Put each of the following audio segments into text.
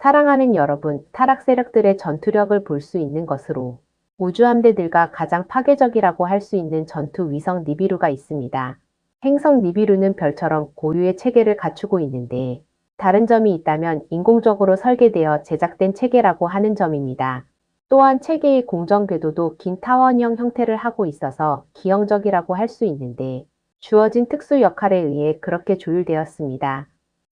사랑하는 여러분, 타락 세력들의 전투력을 볼 수 있는 것으로 우주함대들과 가장 파괴적이라고 할 수 있는 전투 위성 니비루가 있습니다. 행성 니비루는 별처럼 고유의 체계를 갖추고 있는데 다른 점이 있다면 인공적으로 설계되어 제작된 체계라고 하는 점입니다. 또한 체계의 공정 궤도도 긴 타원형 형태를 하고 있어서 기형적이라고 할 수 있는데 주어진 특수 역할에 의해 그렇게 조율되었습니다.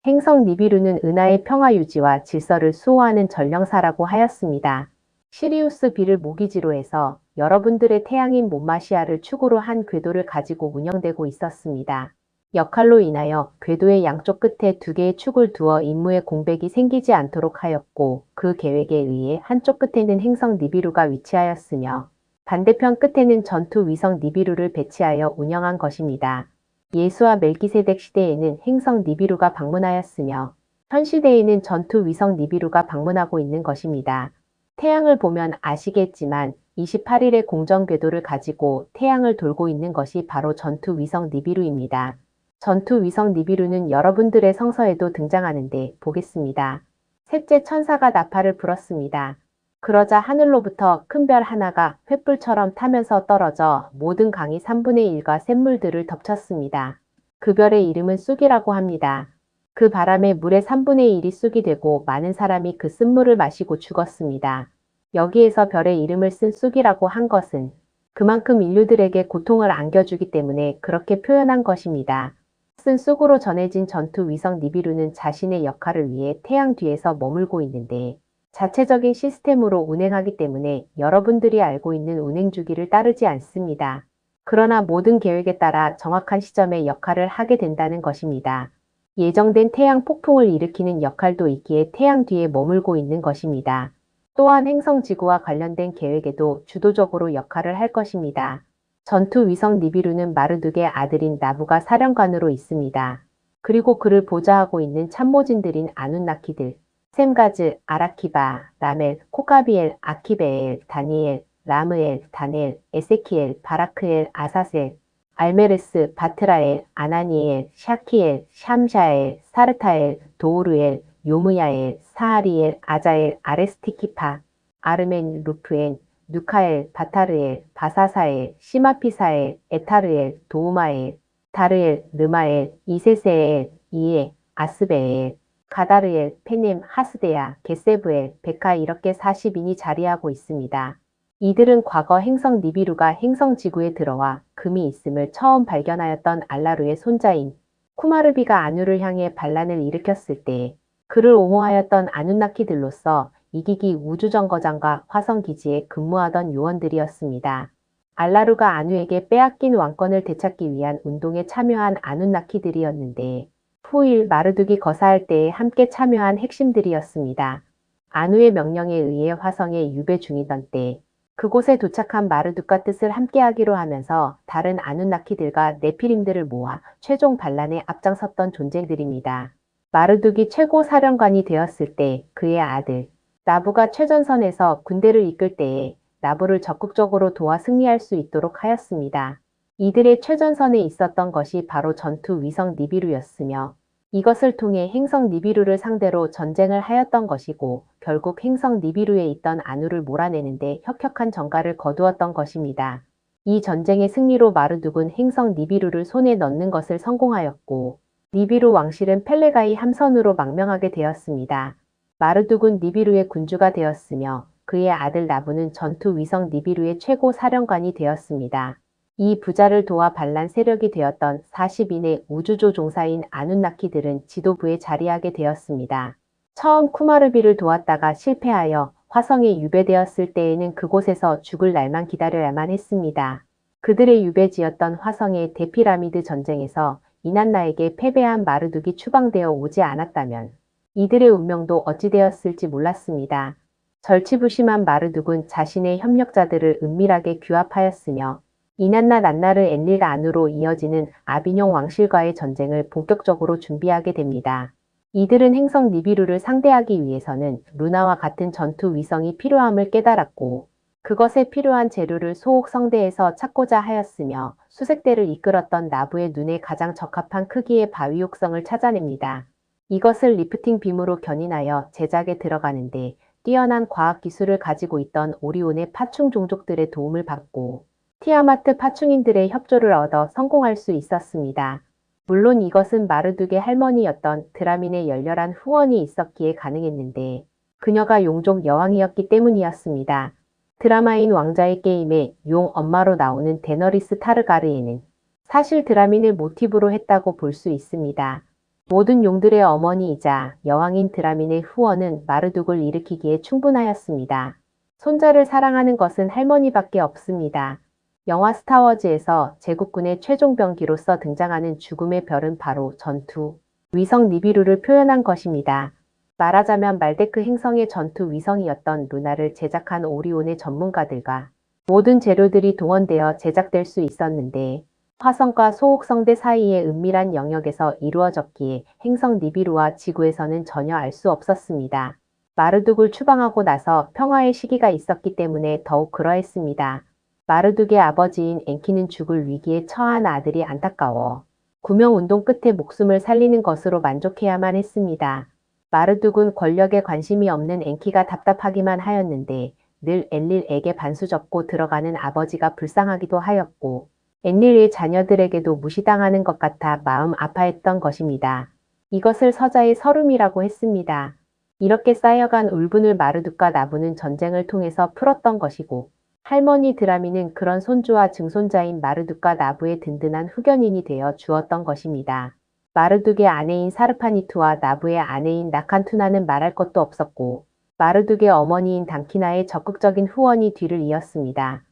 행성 니비루는 은하의 평화 유지와 질서를 수호하는 전령사라고 하였습니다. 시리우스 B를 모기지로 해서 여러분들의 태양인 몬마시아를 축으로 한 궤도를 가지고 운영되고 있었습니다. 역할로 인하여 궤도의 양쪽 끝에 두 개의 축을 두어 임무의 공백이 생기지 않도록 하였고 그 계획에 의해 한쪽 끝에는 행성 니비루가 위치하였으며 반대편 끝에는 전투 위성 니비루를 배치하여 운영한 것입니다. 예수와 멜기세덱 시대에는 행성 니비루가 방문하였으며 현 시대에는 전투 위성 니비루가 방문하고 있는 것입니다. 태양을 보면 아시겠지만 28일의 공정 궤도를 가지고 태양을 돌고 있는 것이 바로 전투 위성 니비루입니다. 전투 위성 니비루는 여러분들의 성서에도 등장하는데 보겠습니다. 셋째 천사가 나팔을 불었습니다. 그러자 하늘로부터 큰 별 하나가 횃불처럼 타면서 떨어져 모든 강이 3분의 1과 샘물들을 덮쳤습니다. 그 별의 이름은 쑥이라고 합니다. 그 바람에 물의 3분의 1이 쑥이 되고 많은 사람이 그 쓴물을 마시고 죽었습니다. 여기에서 별의 이름을 쓴 쑥이라고 한 것은 그만큼 인류들에게 고통을 안겨주기 때문에 그렇게 표현한 것입니다. 쓴 쑥으로 전해진 전투 위성 니비루는 자신의 역할을 위해 태양 뒤에서 머물고 있는데 자체적인 시스템으로 운행하기 때문에 여러분들이 알고 있는 운행 주기를 따르지 않습니다. 그러나 모든 계획에 따라 정확한 시점에 역할을 하게 된다는 것입니다. 예정된 태양 폭풍을 일으키는 역할도 있기에 태양 뒤에 머물고 있는 것입니다. 또한 행성 지구와 관련된 계획에도 주도적으로 역할을 할 것입니다. 전투 위성 니비루는 마르둑의 아들인 나부가 사령관으로 있습니다. 그리고 그를 보좌하고 있는 참모진들인 아눈나키들, 셈가즈, 아라키바, 라멜, 코가비엘, 아키베엘, 다니엘, 라므엘, 다넬, 에세키엘, 바라크엘, 아사셀, 알메르스, 바트라엘, 아나니엘, 샤키엘, 샴샤엘, 사르타엘, 도우르엘, 요무야엘, 사하리엘, 아자엘, 아레스티키파, 아르멘, 루프엔, 누카엘, 바타르엘, 바사사엘, 시마피사엘, 에타르엘, 도우마엘, 다르엘, 르마엘, 이세세엘, 이에, 아스베엘, 가다르엘, 페넴, 하스데야, 게세브엘, 베카 이렇게 40인이 자리하고 있습니다. 이들은 과거 행성 니비루가 행성 지구에 들어와 금이 있음을 처음 발견하였던 알라루의 손자인 쿠마르비가 아누를 향해 반란을 일으켰을 때 그를 옹호하였던 아누나키들로서 이기기 우주정거장과 화성기지에 근무하던 요원들이었습니다. 알라루가 아누에게 빼앗긴 왕권을 되찾기 위한 운동에 참여한 아누나키들이었는데 후일 마르둑이 거사할 때에 함께 참여한 핵심들이었습니다. 아누의 명령에 의해 화성에 유배 중이던 때 그곳에 도착한 마르둑과 뜻을 함께하기로 하면서 다른 아누나키들과 네피림들을 모아 최종 반란에 앞장섰던 존재들입니다. 마르둑이 최고 사령관이 되었을 때 그의 아들 나부가 최전선에서 군대를 이끌 때에 나부를 적극적으로 도와 승리할 수 있도록 하였습니다. 이들의 최전선에 있었던 것이 바로 전투 위성 니비루였으며 이것을 통해 행성 니비루를 상대로 전쟁을 하였던 것이고 결국 행성 니비루에 있던 아누를 몰아내는데 혁혁한 전가를 거두었던 것입니다. 이 전쟁의 승리로 마르둑은 행성 니비루를 손에 넣는 것을 성공하였고 니비루 왕실은 펠레가이 함선으로 망명하게 되었습니다. 마르둑은 니비루의 군주가 되었으며 그의 아들 나부는 전투 위성 니비루의 최고 사령관이 되었습니다. 이 부자를 도와 반란 세력이 되었던 40인의 우주조 종사인 아눈나키들은 지도부에 자리하게 되었습니다. 처음 쿠마르비를 도왔다가 실패하여 화성에 유배되었을 때에는 그곳에서 죽을 날만 기다려야만 했습니다. 그들의 유배지였던 화성의 데피라미드 전쟁에서 이난나에게 패배한 마르둑이 추방되어 오지 않았다면 이들의 운명도 어찌 되었을지 몰랐습니다. 절치부심한 마르둑은 자신의 협력자들을 은밀하게 규합하였으며 이난나 난나르 엔릴 안으로 이어지는 아비뇽 왕실과의 전쟁을 본격적으로 준비하게 됩니다. 이들은 행성 니비루를 상대하기 위해서는 루나와 같은 전투 위성이 필요함을 깨달았고 그것에 필요한 재료를 소옥 성대에서 찾고자 하였으며 수색대를 이끌었던 나부의 눈에 가장 적합한 크기의 바위옥성을 찾아냅니다. 이것을 리프팅 빔으로 견인하여 제작에 들어가는데 뛰어난 과학 기술을 가지고 있던 오리온의 파충 종족들의 도움을 받고 티아마트 파충인들의 협조를 얻어 성공할 수 있었습니다. 물론 이것은 마르둑의 할머니였던 드라민의 열렬한 후원이 있었기에 가능했는데 그녀가 용족 여왕이었기 때문이었습니다. 드라마인 왕자의 게임에 용 엄마로 나오는 데너리스 타르가르예는 사실 드라민을 모티브로 했다고 볼 수 있습니다. 모든 용들의 어머니이자 여왕인 드라민의 후원은 마르둑을 일으키기에 충분하였습니다. 손자를 사랑하는 것은 할머니밖에 없습니다. 영화 스타워즈에서 제국군의 최종 병기로서 등장하는 죽음의 별은 바로 전투 위성 니비루를 표현한 것입니다. 말하자면 말데크 행성의 전투 위성이었던 루나를 제작한 오리온의 전문가들과 모든 재료들이 동원되어 제작될 수 있었는데 화성과 소옥성대 사이의 은밀한 영역에서 이루어졌기에 행성 니비루와 지구에서는 전혀 알 수 없었습니다. 마르둑을 추방하고 나서 평화의 시기가 있었기 때문에 더욱 그러했습니다. 마르둑의 아버지인 엔키는 죽을 위기에 처한 아들이 안타까워 구명운동 끝에 목숨을 살리는 것으로 만족해야만 했습니다. 마르둑은 권력에 관심이 없는 엔키가 답답하기만 하였는데 늘 엔릴에게 반수 접고 들어가는 아버지가 불쌍하기도 하였고 엔릴의 자녀들에게도 무시당하는 것 같아 마음 아파했던 것입니다. 이것을 서자의 서름이라고 했습니다. 이렇게 쌓여간 울분을 마르둑과 나부는 전쟁을 통해서 풀었던 것이고 할머니 드라미는 그런 손주와 증손자인 마르둑과 나부의 든든한 후견인이 되어 주었던 것입니다. 마르둑의 아내인 사르파니투와 나부의 아내인 나칸투나는 말할 것도 없었고 마르둑의 어머니인 당키나의 적극적인 후원이 뒤를 이었습니다.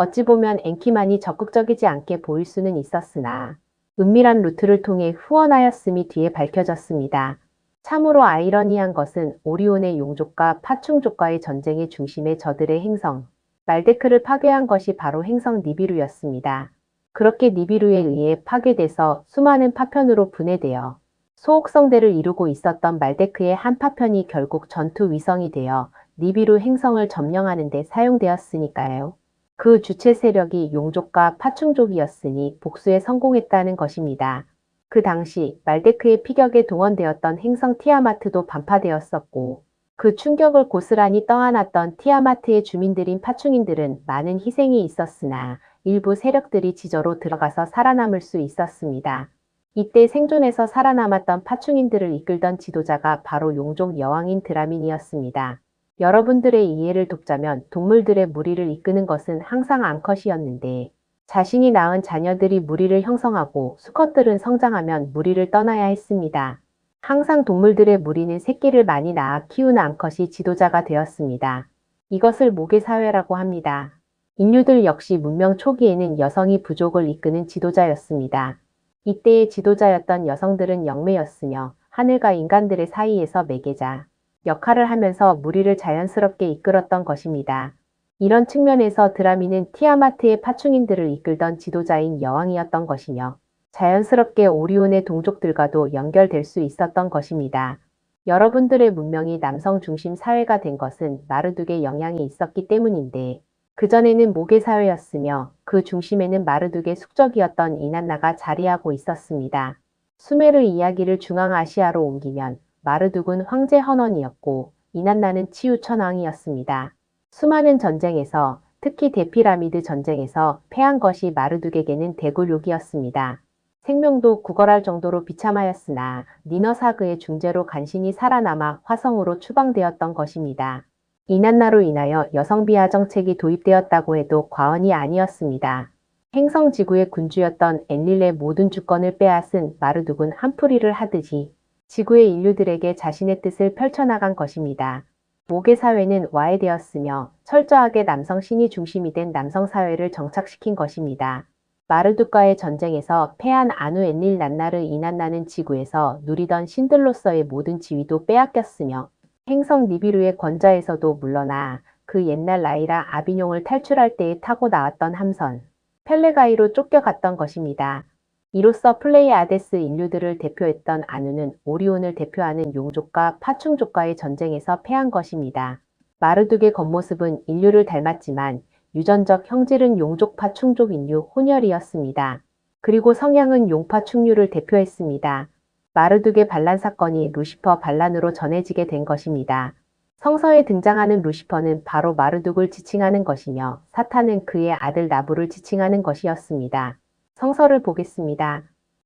어찌 보면 엔키만이 적극적이지 않게 보일 수는 있었으나 은밀한 루트를 통해 후원하였음이 뒤에 밝혀졌습니다. 참으로 아이러니한 것은 오리온의 용족과 파충족과의 전쟁의 중심에 저들의 행성 말데크를 파괴한 것이 바로 행성 니비루였습니다. 그렇게 니비루에 의해 파괴돼서 수많은 파편으로 분해되어 소옥성대를 이루고 있었던 말데크의 한 파편이 결국 전투 위성이 되어 니비루 행성을 점령하는 데 사용되었으니까요. 그 주체 세력이 용족과 파충족이었으니 복수에 성공했다는 것입니다. 그 당시 말데크의 피격에 동원되었던 행성 티아마트도 반파되었었고 그 충격을 고스란히 떠안았던 티아마트의 주민들인 파충인들은 많은 희생이 있었으나 일부 세력들이 지저로 들어가서 살아남을 수 있었습니다. 이때 생존해서 살아남았던 파충인들을 이끌던 지도자가 바로 용족 여왕인 드라민이었습니다. 여러분들의 이해를 돕자면 동물들의 무리를 이끄는 것은 항상 암컷이었는데 자신이 낳은 자녀들이 무리를 형성하고 수컷들은 성장하면 무리를 떠나야 했습니다. 항상 동물들의 무리는 새끼를 많이 낳아 키우는 암컷이 지도자가 되었습니다. 이것을 모계사회라고 합니다. 인류들 역시 문명 초기에는 여성이 부족을 이끄는 지도자였습니다. 이때의 지도자였던 여성들은 영매였으며 하늘과 인간들의 사이에서 매개자 역할을 하면서 무리를 자연스럽게 이끌었던 것입니다. 이런 측면에서 드라미는 티아마트의 파충인들을 이끌던 지도자인 여왕이었던 것이며 자연스럽게 오리온의 동족들과도 연결될 수 있었던 것입니다. 여러분들의 문명이 남성 중심 사회가 된 것은 마르둑의 영향이 있었기 때문인데 그전에는 모계사회였으며 그 중심에는 마르둑의 숙적이었던 이난나가 자리하고 있었습니다. 수메르 이야기를 중앙아시아로 옮기면 마르둑은 황제 헌원이었고 이난나는 치유천왕이었습니다. 수많은 전쟁에서 특히 데피라미드 전쟁에서 패한 것이 마르둑에게는 대굴욕이었습니다. 생명도 구걸할 정도로 비참하였으나 니너사그의 중재로 간신히 살아남아 화성으로 추방되었던 것입니다. 이난나로 인하여 여성 비하 정책이 도입되었다고 해도 과언이 아니었습니다. 행성 지구의 군주였던 엔릴의 모든 주권을 빼앗은 마르둑은 한풀이를 하듯이 지구의 인류들에게 자신의 뜻을 펼쳐나간 것입니다. 모계사회는 와해되었으며 철저하게 남성 신이 중심이 된 남성사회를 정착시킨 것입니다. 마르둑과의 전쟁에서 패한 아누 엔릴 난나르 이난나는 지구에서 누리던 신들로서의 모든 지위도 빼앗겼으며 행성 니비루의 권좌에서도 물러나 그 옛날 라이라 아비뇽을 탈출할 때에 타고 나왔던 함선 펠레가이로 쫓겨갔던 것입니다. 이로써 플레이아데스 인류들을 대표했던 아누는 오리온을 대표하는 용족과 파충족과의 전쟁에서 패한 것입니다. 마르둑의 겉모습은 인류를 닮았지만 유전적 형질은 용족 파충족 인류 혼혈이었습니다. 그리고 성향은 용파 충류를 대표했습니다. 마르둑의 반란 사건이 루시퍼 반란으로 전해지게 된 것입니다. 성서에 등장하는 루시퍼는 바로 마르둑을 지칭하는 것이며 사탄은 그의 아들 나부를 지칭하는 것이었습니다. 성서를 보겠습니다.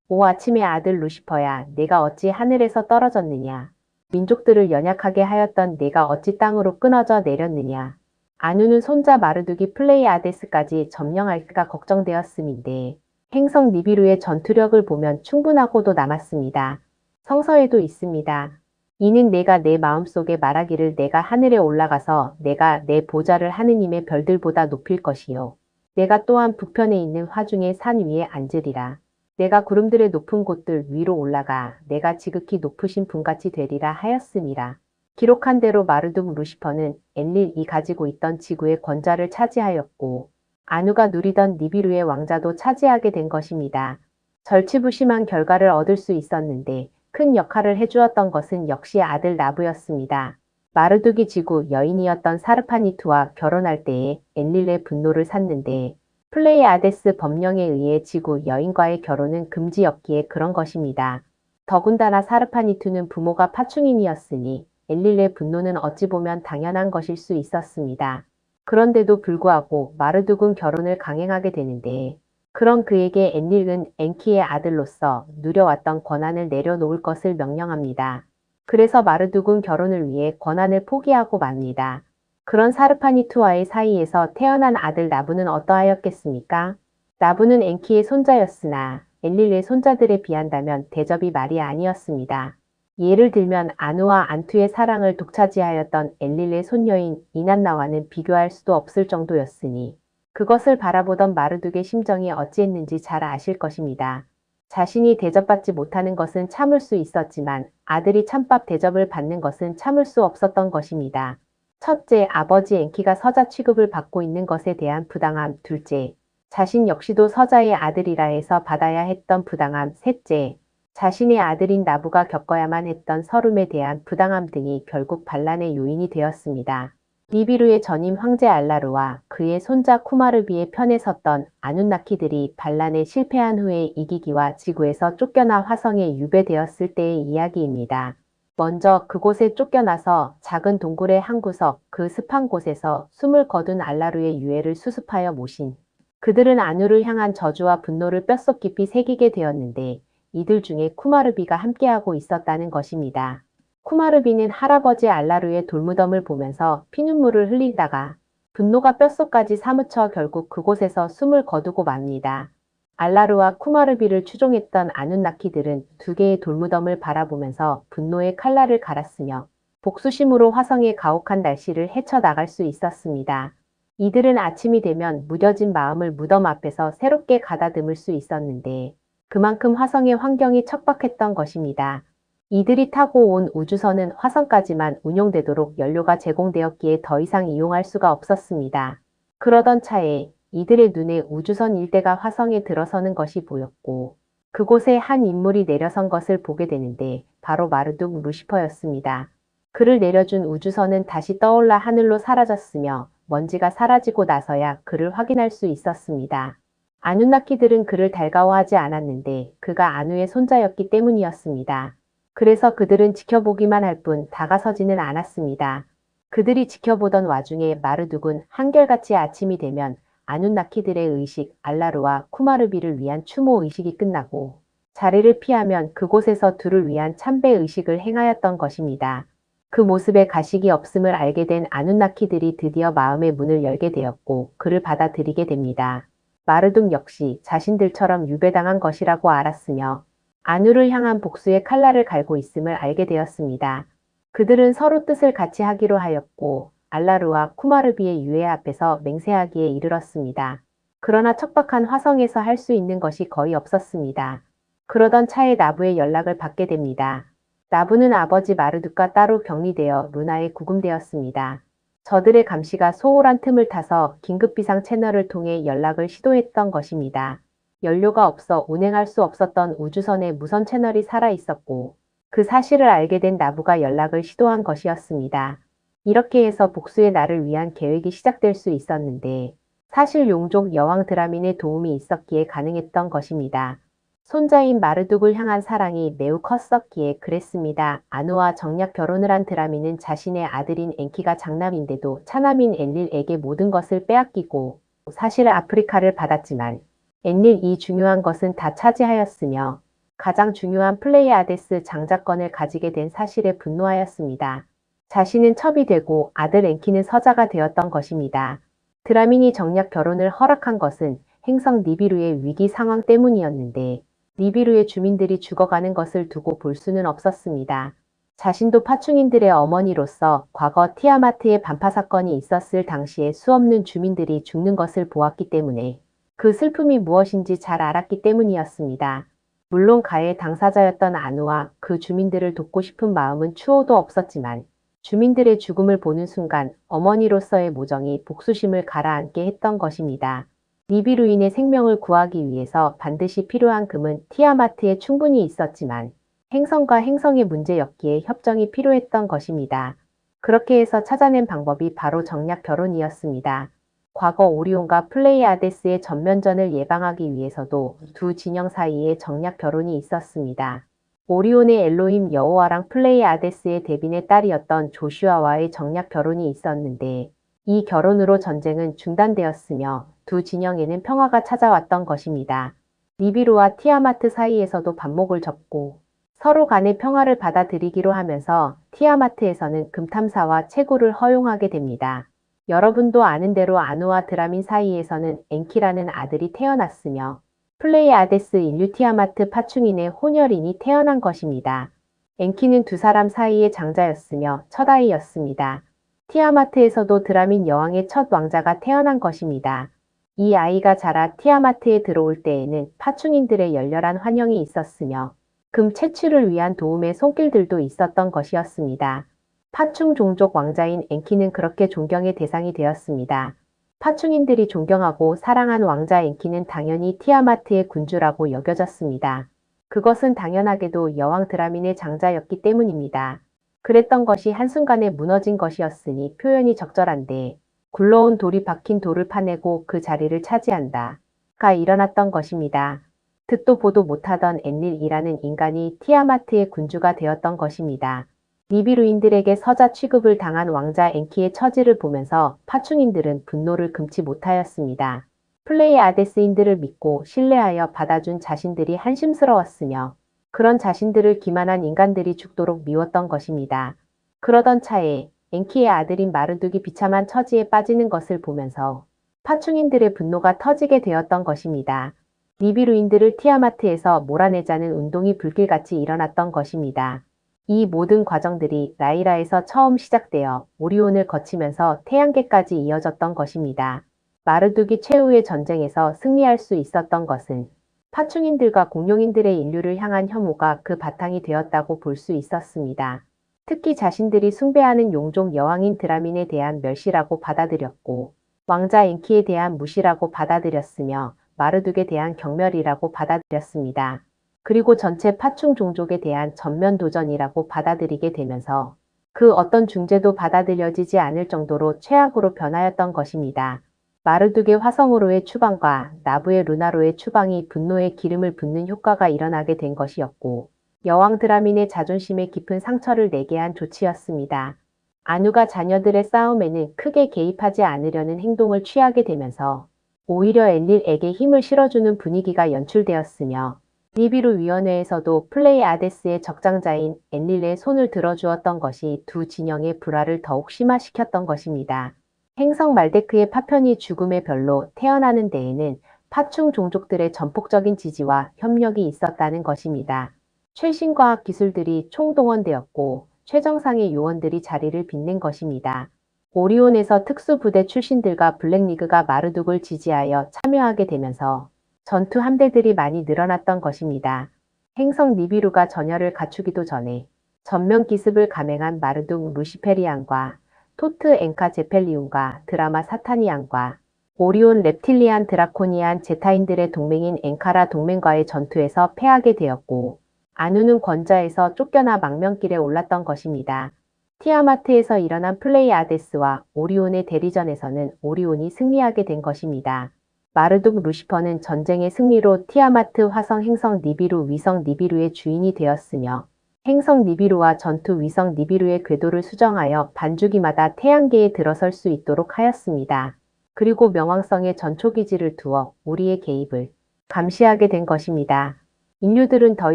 오 아침의 아들 루시퍼야, 내가 어찌 하늘에서 떨어졌느냐? 민족들을 연약하게 하였던 내가 어찌 땅으로 끊어져 내렸느냐? 아누는 손자 마르둑이 플레이아데스까지 점령할까 걱정되었음인데 행성 니비루의 전투력을 보면 충분하고도 남았습니다. 성서에도 있습니다. 이는 내가 내 마음속에 말하기를 내가 하늘에 올라가서 내가 내 보좌를 하느님의 별들보다 높일 것이요. 내가 또한 북편에 있는 화중의 산 위에 앉으리라. 내가 구름들의 높은 곳들 위로 올라가 내가 지극히 높으신 분같이 되리라 하였음이라. 기록한 대로 마르둑 루시퍼는 엔릴이 가지고 있던 지구의 권좌를 차지하였고 아누가 누리던 니비루의 왕자도 차지하게 된 것입니다. 절치부심한 결과를 얻을 수 있었는데 큰 역할을 해주었던 것은 역시 아들 나부였습니다. 마르둑이 지구 여인이었던 사르파니투와 결혼할 때에 엔릴의 분노를 샀는데 플레이아데스 법령에 의해 지구 여인과의 결혼은 금지였기에 그런 것입니다. 더군다나 사르파니투는 부모가 파충인이었으니 엔릴의 분노는 어찌 보면 당연한 것일 수 있었습니다. 그런데도 불구하고 마르둑은 결혼을 강행하게 되는데 그런 그에게 엔릴은 엔키의 아들로서 누려왔던 권한을 내려놓을 것을 명령합니다. 그래서 마르둑은 결혼을 위해 권한을 포기하고 맙니다. 그런 사르파니투와의 사이에서 태어난 아들 나부는 어떠하였겠습니까? 나부는 엔키의 손자였으나 엔릴의 손자들에 비한다면 대접이 말이 아니었습니다. 예를 들면 아누와 안투의 사랑을 독차지하였던 엔릴의 손녀인 이난나와는 비교할 수도 없을 정도였으니 그것을 바라보던 마르둑의 심정이 어찌했는지 잘 아실 것입니다. 자신이 대접받지 못하는 것은 참을 수 있었지만 아들이 찬밥 대접을 받는 것은 참을 수 없었던 것입니다. 첫째, 아버지 엔키가 서자 취급을 받고 있는 것에 대한 부당함. 둘째, 자신 역시도 서자의 아들이라 해서 받아야 했던 부당함. 셋째, 자신의 아들인 나부가 겪어야만 했던 서름에 대한 부당함 등이 결국 반란의 요인이 되었습니다. 니비루의 전임 황제 알라르와 그의 손자 쿠마르비의 편에 섰던 아눈나키들이 반란에 실패한 후에 이기기와 지구에서 쫓겨나 화성에 유배되었을 때의 이야기입니다. 먼저 그곳에 쫓겨나서 작은 동굴의 한 구석, 그 습한 곳에서 숨을 거둔 알라르의 유해를 수습하여 모신 그들은 아누를 향한 저주와 분노를 뼛속 깊이 새기게 되었는데 이들 중에 쿠마르비가 함께하고 있었다는 것입니다. 쿠마르비는 할아버지 알라르의 돌무덤을 보면서 피눈물을 흘리다가 분노가 뼛속까지 사무쳐 결국 그곳에서 숨을 거두고 맙니다. 알라르와 쿠마르비를 추종했던 아눈나키들은 두 개의 돌무덤을 바라보면서 분노의 칼날을 갈았으며 복수심으로 화성의 가혹한 날씨를 헤쳐나갈 수 있었습니다. 이들은 아침이 되면 무뎌진 마음을 무덤 앞에서 새롭게 가다듬을 수 있었는데 그만큼 화성의 환경이 척박했던 것입니다. 이들이 타고 온 우주선은 화성까지만 운용되도록 연료가 제공되었기에 더 이상 이용할 수가 없었습니다. 그러던 차에 이들의 눈에 우주선 일대가 화성에 들어서는 것이 보였고 그곳에 한 인물이 내려선 것을 보게 되는데 바로 마르둑 루시퍼였습니다. 그를 내려준 우주선은 다시 떠올라 하늘로 사라졌으며 먼지가 사라지고 나서야 그를 확인할 수 있었습니다. 아누나키들은 그를 달가워하지 않았는데 그가 아누의 손자였기 때문이었습니다. 그래서 그들은 지켜보기만 할 뿐 다가서지는 않았습니다. 그들이 지켜보던 와중에 마르둑은 한결같이 아침이 되면 아눈나키들의 의식 알라르와 쿠마르비를 위한 추모 의식이 끝나고 자리를 피하면 그곳에서 둘을 위한 참배 의식을 행하였던 것입니다. 그 모습에 가식이 없음을 알게 된 아눈나키들이 드디어 마음의 문을 열게 되었고 그를 받아들이게 됩니다. 마르둑 역시 자신들처럼 유배당한 것이라고 알았으며 아누를 향한 복수의 칼날을 갈고 있음을 알게 되었습니다. 그들은 서로 뜻을 같이 하기로 하였고 알라르와 쿠마르비의 유해 앞에서 맹세하기에 이르렀습니다. 그러나 척박한 화성에서 할 수 있는 것이 거의 없었습니다. 그러던 차에 나부의 연락을 받게 됩니다. 나부는 아버지 마르둑과 따로 격리되어 루나에 구금되었습니다. 저들의 감시가 소홀한 틈을 타서 긴급비상 채널을 통해 연락을 시도했던 것입니다. 연료가 없어 운행할 수 없었던 우주선에 무선 채널이 살아있었고 그 사실을 알게 된 나부가 연락을 시도한 것이었습니다. 이렇게 해서 복수의 날을 위한 계획이 시작될 수 있었는데 사실 용족 여왕 드라민의 도움이 있었기에 가능했던 것입니다. 손자인 마르둑을 향한 사랑이 매우 컸었기에 그랬습니다. 아누와 정략 결혼을 한 드라미는 자신의 아들인 엔키가 장남인데도 차남인 엔릴에게 모든 것을 빼앗기고 사실 아프리카를 받았지만 엔릴이 중요한 것은 다 차지하였으며 가장 중요한 플레이아데스 장자권을 가지게 된 사실에 분노하였습니다. 자신은 첩이 되고 아들 엔키는 서자가 되었던 것입니다. 드라민이 정략 결혼을 허락한 것은 행성 니비루의 위기 상황 때문이었는데 니비루의 주민들이 죽어가는 것을 두고 볼 수는 없었습니다. 자신도 파충인들의 어머니로서 과거 티아마트의 반파 사건이 있었을 당시에 수없는 주민들이 죽는 것을 보았기 때문에 그 슬픔이 무엇인지 잘 알았기 때문이었습니다. 물론 가해의 당사자였던 아누와 그 주민들을 돕고 싶은 마음은 추호도 없었지만 주민들의 죽음을 보는 순간 어머니로서의 모정이 복수심을 가라앉게 했던 것입니다. 니비루인의 생명을 구하기 위해서 반드시 필요한 금은 티아마트에 충분히 있었지만 행성과 행성의 문제였기에 협정이 필요했던 것입니다. 그렇게 해서 찾아낸 방법이 바로 정략 결혼이었습니다. 과거 오리온과 플레이아데스의 전면전을 예방하기 위해서도 두 진영 사이에 정략 결혼이 있었습니다. 오리온의 엘로힘 여호와랑 플레이아데스의 데빈의 딸이었던 조슈아와의 정략 결혼이 있었는데 이 결혼으로 전쟁은 중단되었으며 두 진영에는 평화가 찾아왔던 것입니다. 니비루와 티아마트 사이에서도 반목을 접고 서로 간의 평화를 받아들이기로 하면서 티아마트에서는 금탐사와 채굴을 허용하게 됩니다. 여러분도 아는 대로 아누와 드라민 사이에서는 엔키라는 아들이 태어났으며 플레이아데스 인류 티아마트 파충인의 혼혈인이 태어난 것입니다. 엔키는 두 사람 사이의 장자였으며 첫 아이였습니다. 티아마트에서도 드라민 여왕의 첫 왕자가 태어난 것입니다. 이 아이가 자라 티아마트에 들어올 때에는 파충인들의 열렬한 환영이 있었으며 금 채취를 위한 도움의 손길들도 있었던 것이었습니다. 파충 종족 왕자인 엔키는 그렇게 존경의 대상이 되었습니다. 파충인들이 존경하고 사랑한 왕자 엔키는 당연히 티아마트의 군주라고 여겨졌습니다. 그것은 당연하게도 여왕 드라민의 장자였기 때문입니다. 그랬던 것이 한순간에 무너진 것이었으니 표현이 적절한데 굴러온 돌이 박힌 돌을 파내고 그 자리를 차지한다가 일어났던 것입니다. 듣도 보도 못하던 엔릴이라는 인간이 티아마트의 군주가 되었던 것입니다. 니비루인들에게 서자 취급을 당한 왕자 엔키의 처지를 보면서 파충인들은 분노를 금치 못하였습니다. 플레이아데스인들을 믿고 신뢰하여 받아준 자신들이 한심스러웠으며 그런 자신들을 기만한 인간들이 죽도록 미웠던 것입니다. 그러던 차에 엔키의 아들인 마르둑이 비참한 처지에 빠지는 것을 보면서 파충인들의 분노가 터지게 되었던 것입니다. 니비루인들을 티아마트에서 몰아내자는 운동이 불길같이 일어났던 것입니다. 이 모든 과정들이 라이라에서 처음 시작되어 오리온을 거치면서 태양계까지 이어졌던 것입니다. 마르둑이 최후의 전쟁에서 승리할 수 있었던 것은 파충인들과 공룡인들의 인류를 향한 혐오가 그 바탕이 되었다고 볼 수 있었습니다. 특히 자신들이 숭배하는 용족 여왕인 드라민에 대한 멸시라고 받아들였고 왕자 엔키에 대한 무시라고 받아들였으며 마르둑에 대한 경멸이라고 받아들였습니다. 그리고 전체 파충 종족에 대한 전면 도전이라고 받아들이게 되면서 그 어떤 중재도 받아들여지지 않을 정도로 최악으로 변하였던 것입니다. 마르둑의 화성으로의 추방과 나부의 루나로의 추방이 분노의 기름을 붓는 효과가 일어나게 된 것이었고 여왕 드라민의 자존심에 깊은 상처를 내게 한 조치였습니다. 아누가 자녀들의 싸움에는 크게 개입하지 않으려는 행동을 취하게 되면서 오히려 엔릴에게 힘을 실어주는 분위기가 연출되었으며 니비루 위원회에서도 플레이아데스의 적장자인 엔릴의 손을 들어주었던 것이 두 진영의 불화를 더욱 심화시켰던 것입니다. 행성 말데크의 파편이 죽음의 별로 태어나는 데에는 파충 종족들의 전폭적인 지지와 협력이 있었다는 것입니다. 최신 과학 기술들이 총동원되었고 최정상의 요원들이 자리를 빛낸 것입니다. 오리온에서 특수부대 출신들과 블랙리그가 마르둑을 지지하여 참여하게 되면서 전투 함대들이 많이 늘어났던 것입니다. 행성 니비루가 전열을 갖추기도 전에 전면 기습을 감행한 마르둑 루시페리안과 토트 엔카 제펠리움과 드라마 사타니안과 오리온 렙틸리안 드라코니안 제타인들의 동맹인 엔카라 동맹과의 전투에서 패하게 되었고 아누는 권좌에서 쫓겨나 망명길에 올랐던 것입니다. 티아마트에서 일어난 플레이아데스와 오리온의 대리전에서는 오리온이 승리하게 된 것입니다. 마르둑 루시퍼는 전쟁의 승리로 티아마트 화성 행성 니비루 위성 니비루의 주인이 되었으며 행성 니비루와 전투 위성 니비루의 궤도를 수정하여 반주기마다 태양계에 들어설 수 있도록 하였습니다. 그리고 명왕성의 전초기지를 두어 우리의 개입을 감시하게 된 것입니다. 인류들은 더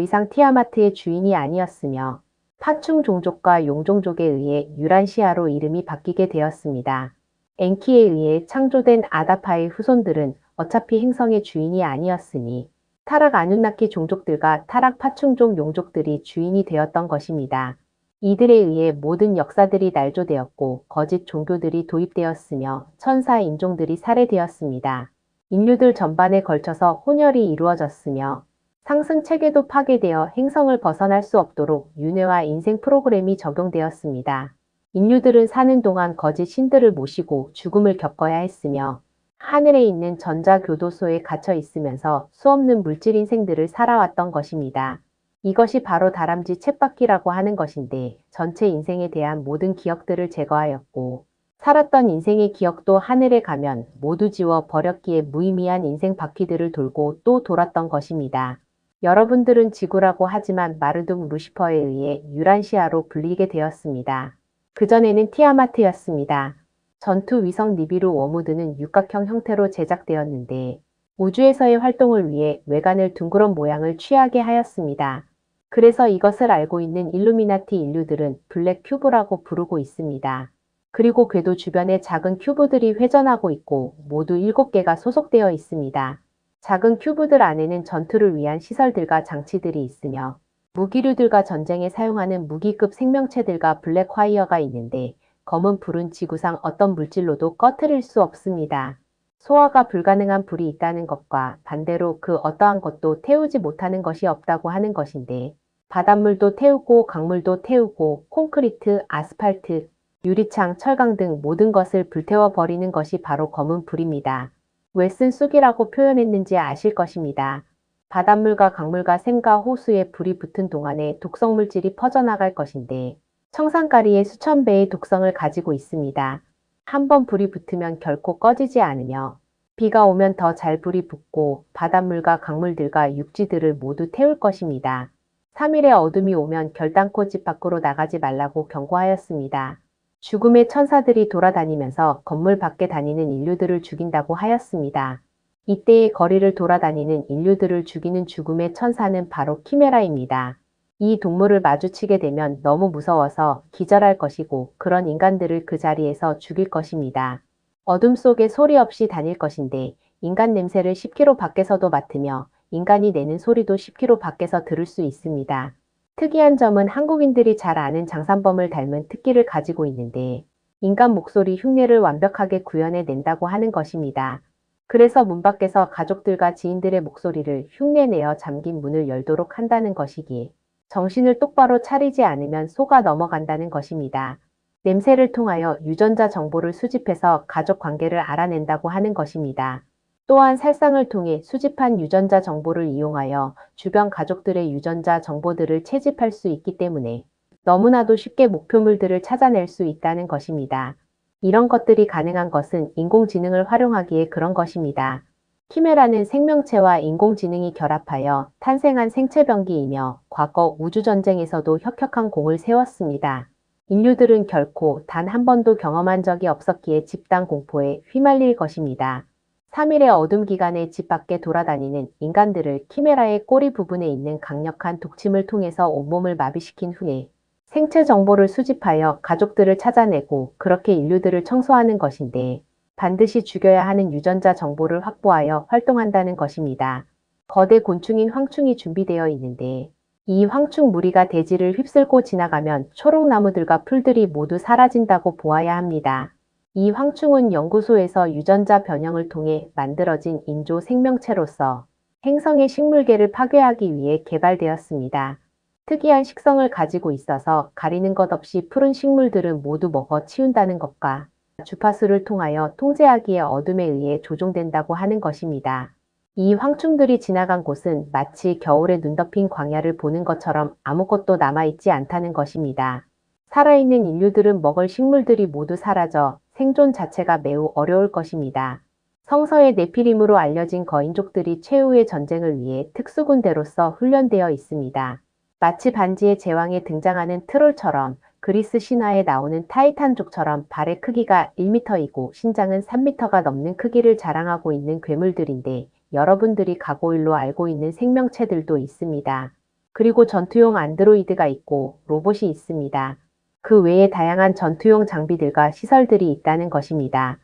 이상 티아마트의 주인이 아니었으며 파충 종족과 용종족에 의해 유란시아로 이름이 바뀌게 되었습니다. 엔키에 의해 창조된 아다파의 후손들은 어차피 행성의 주인이 아니었으니 타락 아누나키 종족들과 타락 파충종 용족들이 주인이 되었던 것입니다. 이들에 의해 모든 역사들이 날조되었고 거짓 종교들이 도입되었으며 천사 인종들이 살해되었습니다. 인류들 전반에 걸쳐서 혼혈이 이루어졌으며 상승 체계도 파괴되어 행성을 벗어날 수 없도록 윤회와 인생 프로그램이 적용되었습니다. 인류들은 사는 동안 거짓 신들을 모시고 죽음을 겪어야 했으며 하늘에 있는 전자교도소에 갇혀 있으면서 수없는 물질 인생들을 살아왔던 것입니다. 이것이 바로 다람쥐 쳇바퀴라고 하는 것인데 전체 인생에 대한 모든 기억들을 제거하였고 살았던 인생의 기억도 하늘에 가면 모두 지워 버렸기에 무의미한 인생 바퀴들을 돌고 또 돌았던 것입니다. 여러분들은 지구라고 하지만 마르둑 루시퍼에 의해 유란시아로 불리게 되었습니다. 그전에는 티아마트였습니다. 전투 위성 니비루 워무드는 육각형 형태로 제작되었는데 우주에서의 활동을 위해 외관을 둥그런 모양을 취하게 하였습니다. 그래서 이것을 알고 있는 일루미나티 인류들은 블랙 큐브라고 부르고 있습니다. 그리고 궤도 주변에 작은 큐브들이 회전하고 있고 모두 7개가 소속되어 있습니다. 작은 큐브들 안에는 전투를 위한 시설들과 장치들이 있으며 무기류들과 전쟁에 사용하는 무기급 생명체들과 블랙 화이어가 있는데 검은 불은 지구상 어떤 물질로도 꺼트릴 수 없습니다. 소화가 불가능한 불이 있다는 것과 반대로 그 어떠한 것도 태우지 못하는 것이 없다고 하는 것인데 바닷물도 태우고 강물도 태우고 콘크리트, 아스팔트, 유리창, 철강 등 모든 것을 불태워 버리는 것이 바로 검은 불입니다. 왜 쓴쑥이라고 표현했는지 아실 것입니다. 바닷물과 강물과 샘과 호수에 불이 붙은 동안에 독성 물질이 퍼져나갈 것인데 청산가리의 수천 배의 독성을 가지고 있습니다. 한번 불이 붙으면 결코 꺼지지 않으며 비가 오면 더 잘 불이 붙고 바닷물과 강물들과 육지들을 모두 태울 것입니다. 3일의 어둠이 오면 결단코 집 밖으로 나가지 말라고 경고하였습니다. 죽음의 천사들이 돌아다니면서 건물 밖에 다니는 인류들을 죽인다고 하였습니다. 이때의 거리를 돌아다니는 인류들을 죽이는 죽음의 천사는 바로 키메라입니다. 이 동물을 마주치게 되면 너무 무서워서 기절할 것이고 그런 인간들을 그 자리에서 죽일 것입니다. 어둠 속에 소리 없이 다닐 것인데 인간 냄새를 10km 밖에서도 맡으며 인간이 내는 소리도 10km 밖에서 들을 수 있습니다. 특이한 점은 한국인들이 잘 아는 장산범을 닮은 특기를 가지고 있는데 인간 목소리 흉내를 완벽하게 구현해 낸다고 하는 것입니다. 그래서 문 밖에서 가족들과 지인들의 목소리를 흉내내어 잠긴 문을 열도록 한다는 것이기에 정신을 똑바로 차리지 않으면 속아 넘어간다는 것입니다. 냄새를 통하여 유전자 정보를 수집해서 가족 관계를 알아낸다고 하는 것입니다. 또한 살상을 통해 수집한 유전자 정보를 이용하여 주변 가족들의 유전자 정보들을 채집할 수 있기 때문에 너무나도 쉽게 목표물들을 찾아낼 수 있다는 것입니다. 이런 것들이 가능한 것은 인공지능을 활용하기에 그런 것입니다. 키메라는 생명체와 인공지능이 결합하여 탄생한 생체병기이며 과거 우주전쟁에서도 혁혁한 공을 세웠습니다. 인류들은 결코 단 한 번도 경험한 적이 없었기에 집단 공포에 휘말릴 것입니다. 3일의 어둠 기간에 집 밖에 돌아다니는 인간들을 키메라의 꼬리 부분에 있는 강력한 독침을 통해서 온몸을 마비시킨 후에 생체 정보를 수집하여 가족들을 찾아내고 그렇게 인류들을 청소하는 것인데 반드시 죽여야 하는 유전자 정보를 확보하여 활동한다는 것입니다. 거대 곤충인 황충이 준비되어 있는데 이 황충 무리가 대지를 휩쓸고 지나가면 초록나무들과 풀들이 모두 사라진다고 보아야 합니다. 이 황충은 연구소에서 유전자 변형을 통해 만들어진 인조 생명체로서 행성의 식물계를 파괴하기 위해 개발되었습니다. 특이한 식성을 가지고 있어서 가리는 것 없이 푸른 식물들은 모두 먹어 치운다는 것과 주파수를 통하여 통제하기에 어둠에 의해 조종된다고 하는 것입니다. 이 황충들이 지나간 곳은 마치 겨울에 눈 덮인 광야를 보는 것처럼 아무것도 남아있지 않다는 것입니다. 살아있는 인류들은 먹을 식물들이 모두 사라져 생존 자체가 매우 어려울 것입니다. 성서의 네피림으로 알려진 거인족들이 최후의 전쟁을 위해 특수군대로서 훈련되어 있습니다. 마치 반지의 제왕에 등장하는 트롤처럼 그리스 신화에 나오는 타이탄족처럼 발의 크기가 1m이고 신장은 3m가 넘는 크기를 자랑하고 있는 괴물들인데 여러분들이 가고일로 알고 있는 생명체들도 있습니다. 그리고 전투용 안드로이드가 있고 로봇이 있습니다. 그 외에 다양한 전투용 장비들과 시설들이 있다는 것입니다.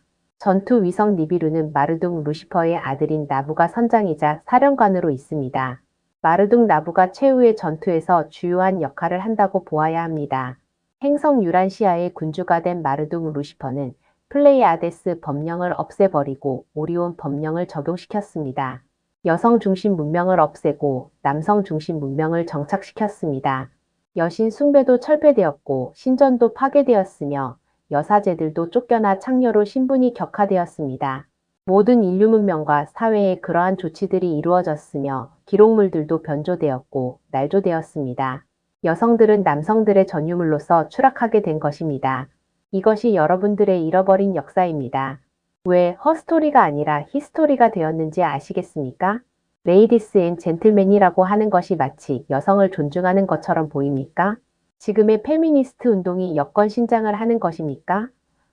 전투 위성 니비루는 마르둥 루시퍼의 아들인 나부가 선장이자 사령관으로 있습니다. 마르둥 나부가 최후의 전투에서 주요한 역할을 한다고 보아야 합니다. 행성 유란시아의 군주가 된 마르둥 루시퍼는 플레이아데스 법령을 없애버리고 오리온 법령을 적용시켰습니다. 여성 중심 문명을 없애고 남성 중심 문명을 정착시켰습니다. 여신 숭배도 철폐되었고 신전도 파괴되었으며 여사제들도 쫓겨나 창녀로 신분이 격화되었습니다. 모든 인류 문명과 사회에 그러한 조치들이 이루어졌으며 기록물들도 변조되었고 날조되었습니다. 여성들은 남성들의 전유물로서 추락하게 된 것입니다. 이것이 여러분들의 잃어버린 역사입니다. 왜 허스토리가 아니라 히스토리가 되었는지 아시겠습니까? 레이디스 앤 젠틀맨이라고 하는 것이 마치 여성을 존중하는 것처럼 보입니까? 지금의 페미니스트 운동이 여권 신장을 하는 것입니까?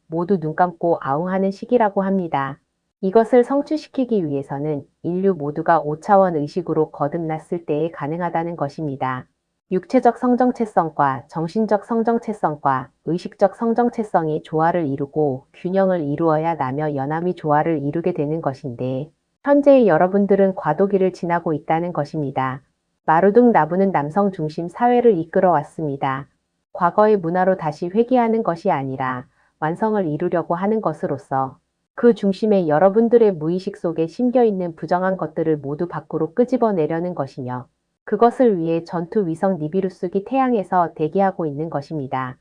모두 눈 감고 아웅하는 시기라고 합니다. 이것을 성취시키기 위해서는 인류 모두가 5차원 의식으로 거듭났을 때에 가능하다는 것입니다. 육체적 성정체성과 정신적 성정체성과 의식적 성정체성이 조화를 이루고 균형을 이루어야 나며 연함이 조화를 이루게 되는 것인데 현재의 여러분들은 과도기를 지나고 있다는 것입니다. 마르둥 나부는 남성 중심 사회를 이끌어 왔습니다. 과거의 문화로 다시 회귀하는 것이 아니라 완성을 이루려고 하는 것으로서 그 중심에 여러분들의 무의식 속에 심겨있는 부정한 것들을 모두 밖으로 끄집어내려는 것이며 그것을 위해 전투 위성 니비루스기 태양에서 대기하고 있는 것입니다.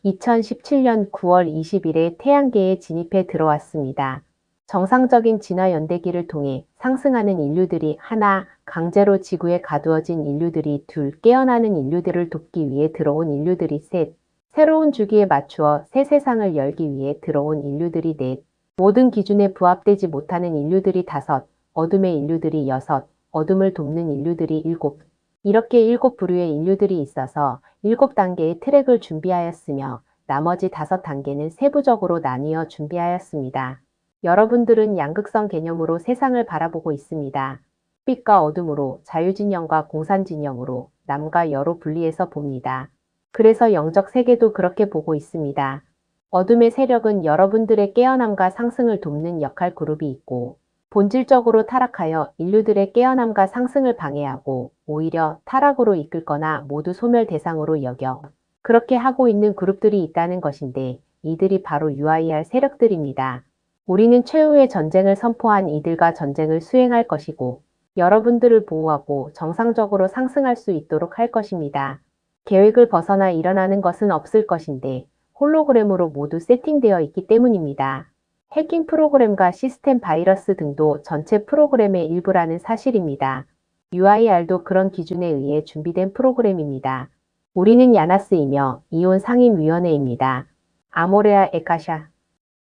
2017년 9월 20일에 태양계에 진입해 들어왔습니다. 정상적인 진화 연대기를 통해 상승하는 인류들이 하나, 강제로 지구에 가두어진 인류들이 둘, 깨어나는 인류들을 돕기 위해 들어온 인류들이 셋, 새로운 주기에 맞추어 새 세상을 열기 위해 들어온 인류들이 넷, 모든 기준에 부합되지 못하는 인류들이 다섯, 어둠의 인류들이 여섯, 어둠을 돕는 인류들이 일곱, 이렇게 일곱 부류의 인류들이 있어서 7단계의 트랙을 준비하였으며 나머지 5단계는 세부적으로 나뉘어 준비하였습니다. 여러분들은 양극성 개념으로 세상을 바라보고 있습니다. 빛과 어둠으로, 자유진영과 공산진영으로, 남과 여로 분리해서 봅니다. 그래서 영적 세계도 그렇게 보고 있습니다. 어둠의 세력은 여러분들의 깨어남과 상승을 돕는 역할 그룹이 있고 본질적으로 타락하여 인류들의 깨어남과 상승을 방해하고 오히려 타락으로 이끌거나 모두 소멸 대상으로 여겨 그렇게 하고 있는 그룹들이 있다는 것인데 이들이 바로 UIR 세력들입니다. 우리는 최후의 전쟁을 선포한 이들과 전쟁을 수행할 것이고 여러분들을 보호하고 정상적으로 상승할 수 있도록 할 것입니다. 계획을 벗어나 일어나는 것은 없을 것인데 홀로그램으로 모두 세팅되어 있기 때문입니다. 해킹 프로그램과 시스템 바이러스 등도 전체 프로그램의 일부라는 사실입니다. UIR도 그런 기준에 의해 준비된 프로그램입니다. 우리는 야나스이며 이온 상임위원회입니다. 아모레아 에카샤